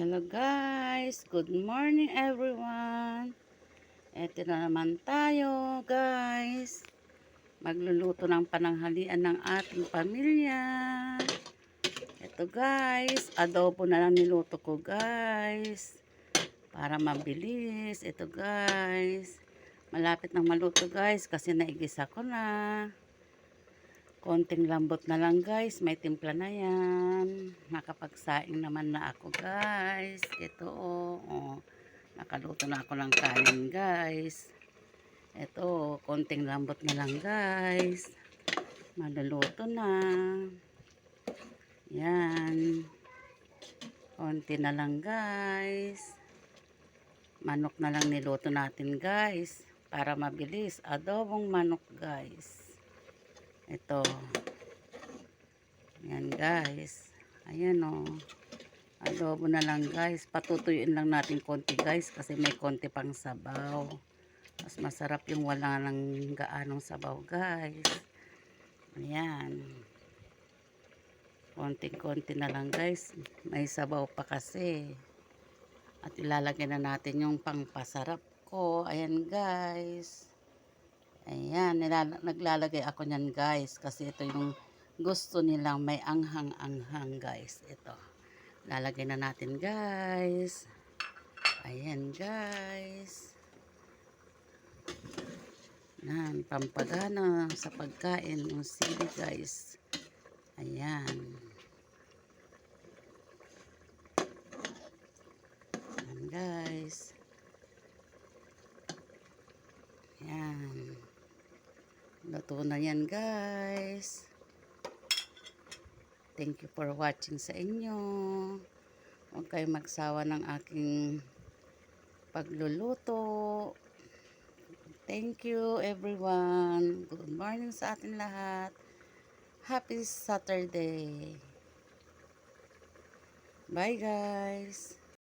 Hello guys, good morning everyone. Eto na naman tayo guys. Magluluto ng pananghalian ng ating pamilya. Eto guys, adobo na lang niluto ko guys. Para mabilis. Eto guys. Malapit nang maluto guys kasi naigisa ko na. Konting lambot na lang guys, may timpla na yan. Nakapagsaing naman na ako guys. Ito oh. Nakaluto na ako ng kanin guys. Ito, konting lambot na lang guys. Maluluto na. Yan. Konti na lang guys. Manok na lang niluto natin guys. Para mabilis. Adobong manok guys. Ito. Yan guys. Ayan o. Adobo na lang guys. Patutuyuin lang natin konti guys. Kasi may konti pang sabaw. Mas masarap yung wala ng gaanong sabaw guys. Ayan. Konting-konti na lang guys. May sabaw pa kasi. At ilalagay na natin yung pangpasarap ko. Ayan guys. Ayan, naglalagay ako niyan guys kasi ito yung gusto nilang may anghang-anghang guys. Ito. Lalagay na natin guys. Ayan guys. Yan, pampagana sa pagkain ng sili guys. Ayan. Ayan guys. Ayan. Luto na yan guys. Thank you for watching sa inyo. Huwag kayong magsawa ng aking pagluluto. Thank you everyone. Good morning sa atin lahat. Happy Saturday. Bye guys.